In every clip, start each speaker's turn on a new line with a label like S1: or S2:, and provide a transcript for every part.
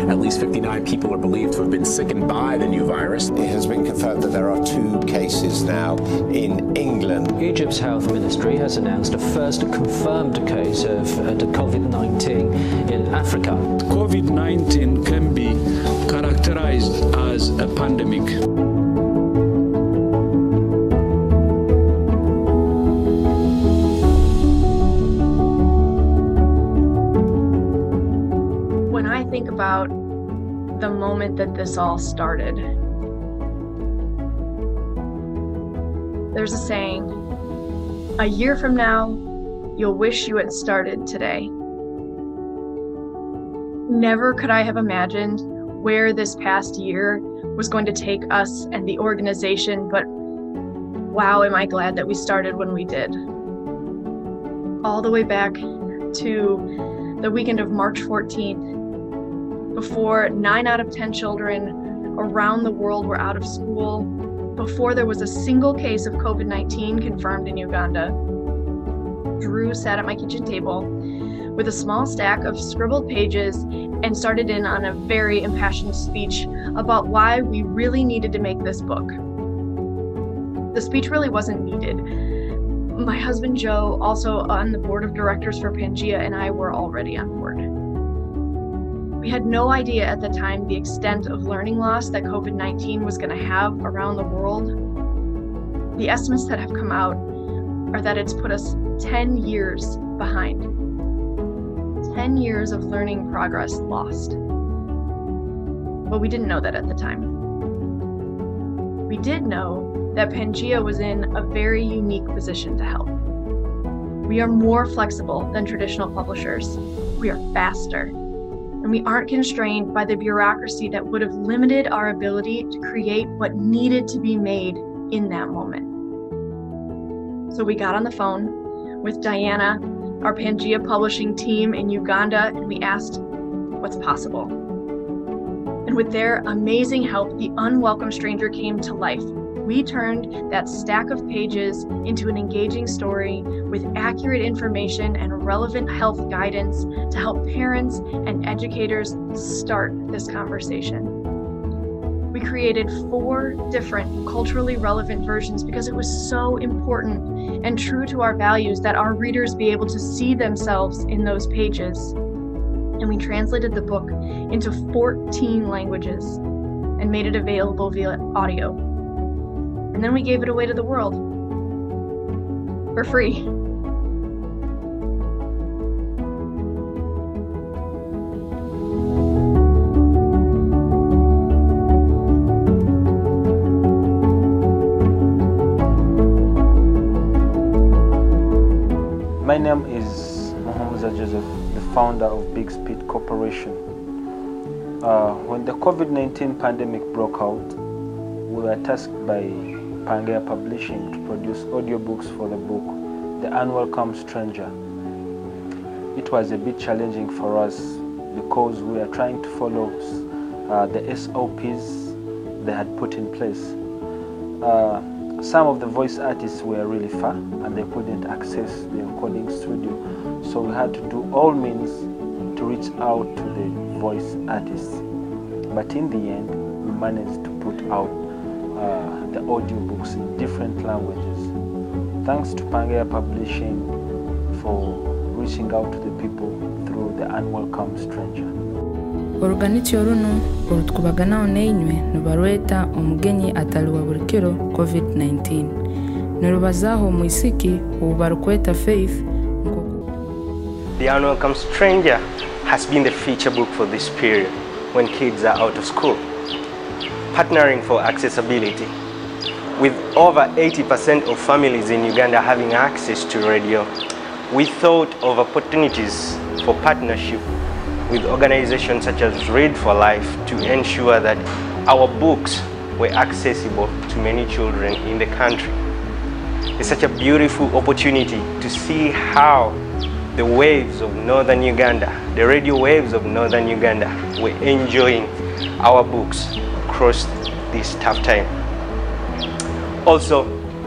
S1: At least 59 people are believed to have been sickened by the new virus.
S2: It has been confirmed that there are 2 cases now in England.
S3: Egypt's health ministry has announced a first confirmed case of the COVID-19 in Africa.
S4: COVID-19 can be characterized as a pandemic.
S5: When I think about the moment that this all started, there's a saying, a year from now, you'll wish you had started today. Never could I have imagined where this past year was going to take us and the organization, but wow, am I glad that we started when we did. All the way back to the weekend of March 14th, before 9 out of 10 children around the world were out of school, before there was a single case of COVID-19 confirmed in Uganda, Drew sat at my kitchen table with a small stack of scribbled pages and started in on a very impassioned speech about why we really needed to make this book. The speech really wasn't needed. My husband Joe, also on the board of directors for Pangea, and I were already on board. We had no idea at the time the extent of learning loss that COVID-19 was going to have around the world. The estimates that have come out are that it's put us 10 years behind. 10 years of learning progress lost. But we didn't know that at the time. We did know that Pangea was in a very unique position to help. We are more flexible than traditional publishers. We are faster. And we aren't constrained by the bureaucracy that would have limited our ability to create what needed to be made in that moment. So we got on the phone with Diana, our Pangea Publishing team in Uganda, and we asked what's possible. And with their amazing help, the Unwelcome Stranger came to life. We turned that stack of pages into an engaging story with accurate information and relevant health guidance to help parents and educators start this conversation. We created 4 different culturally relevant versions because it was so important and true to our values that our readers be able to see themselves in those pages. And we translated the book into 14 languages and made it available via audio. And then we gave it away to the world for free.
S6: My name is Mohamed Joseph, the founder of Big Speed Corporation. When the COVID-19 pandemic broke out, we were tasked by Pangea Publishing to produce audiobooks for the book, The Unwelcome Stranger. It was a bit challenging for us because we are trying to follow the SOPs they had put in place. Some of the voice artists were really far and they couldn't access the recording studio, so we had to do all means to reach out to the voice artists. But in the end, we managed to put out the audiobooks in different languages. Thanks to Pangea Publishing for reaching out to the people through The Unwelcome Stranger.
S7: Oruganitio runo orutkubaganao neinywe nubarweta omugenyi ataliwa burikiro COVID-19. Nurubazaho muisiki ubarukweta Faith.
S8: The Unwelcome Stranger has been the feature book for this period when kids are out of school. Partnering for accessibility. With over 80% of families in Uganda having access to radio, we thought of opportunities for partnership with organizations such as Read for Life to ensure that our books were accessible to many children in the country. It's such a beautiful opportunity to see how the waves of northern Uganda, the radio waves of northern Uganda, were enjoying our books across this tough time. Also,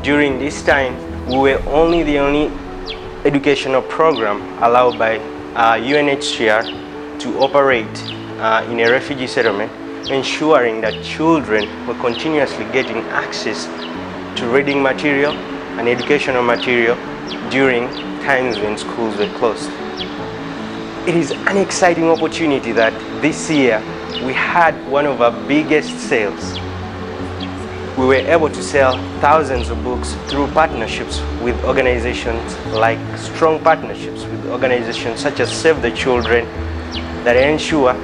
S8: during this time, we were the only educational program allowed by UNHCR to operate in a refugee settlement, ensuring that children were continuously getting access to reading material and educational material during times when schools were closed. It is an exciting opportunity that this year we had one of our biggest sales. We were able to sell thousands of books through partnerships with organizations, like strong partnerships with organizations such as Save the Children, that ensure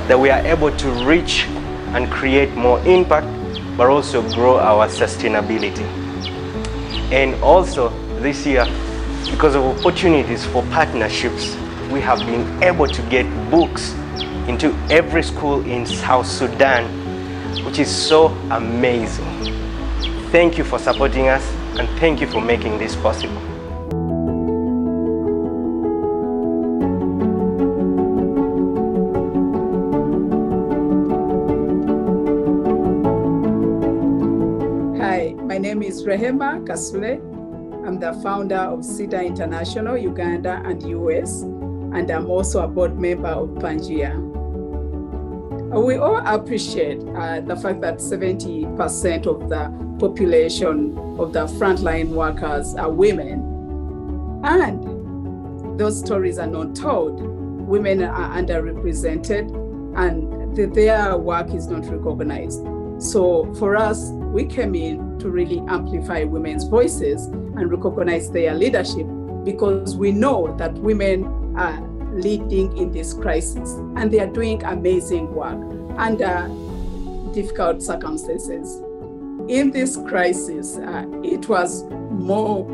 S8: that we are able to reach and create more impact, but also grow our sustainability. And also this year, because of opportunities for partnerships, we have been able to get books into every school in South Sudan, which is so amazing. Thank you for supporting us, and thank you for making this possible.
S9: Hi, my name is Rehema Kasule. I'm the founder of Sita International, Uganda and US, and I'm also a board member of Pangea. We all appreciate the fact that 70% of the population of the frontline workers are women, and those stories are not told. Women are underrepresented, and their work is not recognized. So for us, we came in to really amplify women's voices and recognize their leadership, because we know that women are leading in this crisis, and they are doing amazing work under difficult circumstances. In this crisis, it was more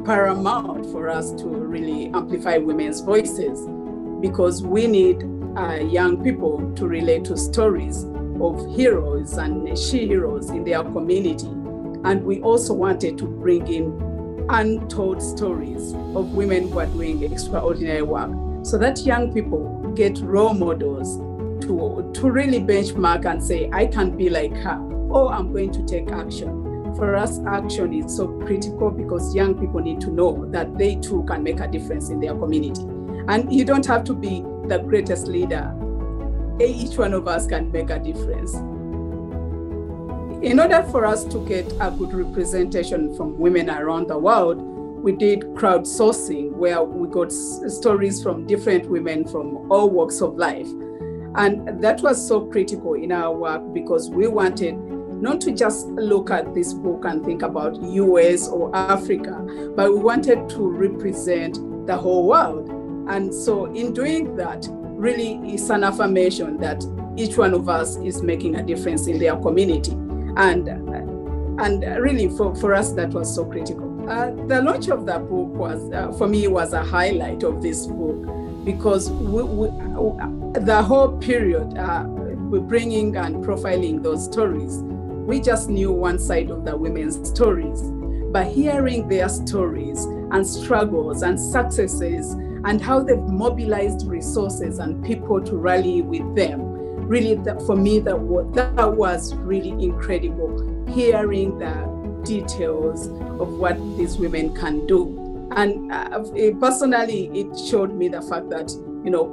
S9: paramount for us to really amplify women's voices, because we need young people to relate to stories of heroes and she-heroes in their community. And we also wanted to bring in untold stories of women who are doing extraordinary work, so that young people get role models to really benchmark and say, I can be like her, or I'm going to take action. For us, action is so critical, because young people need to know that they too can make a difference in their community. And you don't have to be the greatest leader. Each one of us can make a difference. In order for us to get a good representation from women around the world, we did crowdsourcing, where we got stories from different women from all walks of life. And that was so critical in our work, because we wanted not to just look at this book and think about US or Africa, but we wanted to represent the whole world. And so in doing that, really is an affirmation that each one of us is making a difference in their community. And really for us, that was so critical. The launch of the book was, for me, was a highlight of this book, because the whole period, we're bringing and profiling those stories. We just knew one side of the women's stories, but hearing their stories and struggles and successes and how they've mobilized resources and people to rally with them, really, for me, that was really incredible, hearing the details of what these women can do. And personally, it showed me the fact that,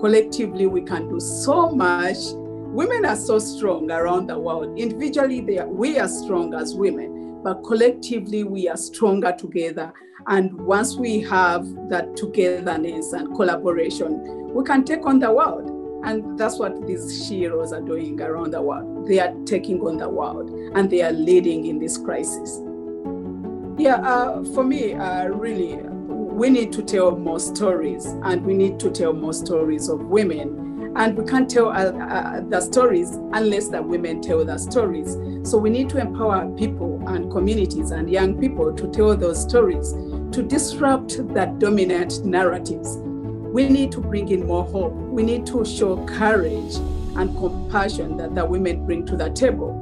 S9: collectively we can do so much. Women are so strong around the world. Individually, we are strong as women, but collectively we are stronger together. And once we have that togetherness and collaboration, we can take on the world. And that's what these heroes are doing around the world. They are taking on the world, and they are leading in this crisis. For me, really, we need to tell more stories, and we need to tell more stories of women. And we can't tell the stories unless the women tell the stories. So we need to empower people and communities and young people to tell those stories, to disrupt the dominant narratives. We need to bring in more hope. We need to show courage and compassion that the women bring to the table.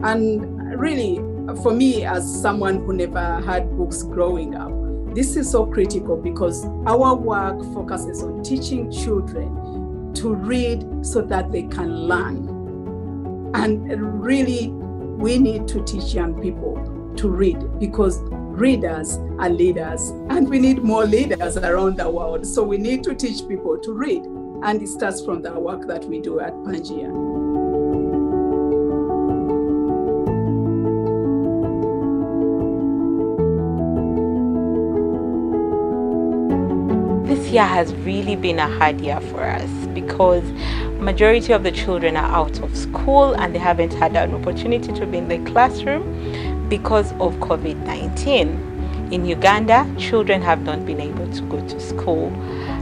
S9: And really, for me, as someone who never had books growing up, this is so critical, because our work focuses on teaching children to read so that they can learn. And really, we need to teach young people to read, because readers are leaders, and we need more leaders around the world. So we need to teach people to read. And it starts from the work that we do at Pangea.
S10: This year has really been a hard year for us because majority of the children are out of school and they haven't had an opportunity to be in the classroom because of COVID-19. In Uganda, children have not been able to go to school.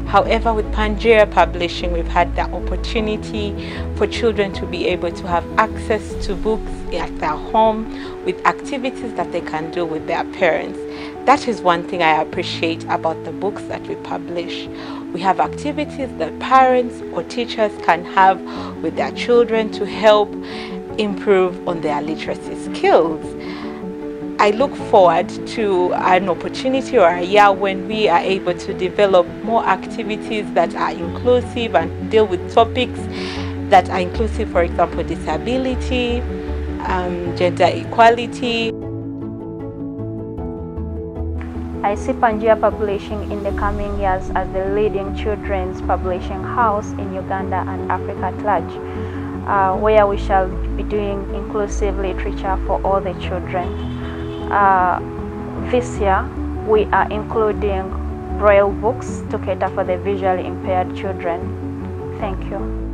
S10: However, with Pangea Publishing, we've had the opportunity for children to be able to have access to books at their home with activities that they can do with their parents. That is one thing I appreciate about the books that we publish. We have activities that parents or teachers can have with their children to help improve on their literacy skills. I look forward to an opportunity or a year when we are able to develop more activities that are inclusive and deal with topics that are inclusive, for example, disability, gender equality.
S11: I see Pangea Publishing in the coming years as the leading children's publishing house in Uganda and Africa at large, where we shall be doing inclusive literature for all the children. This year, we are including Braille books to cater for the visually impaired children. Thank you.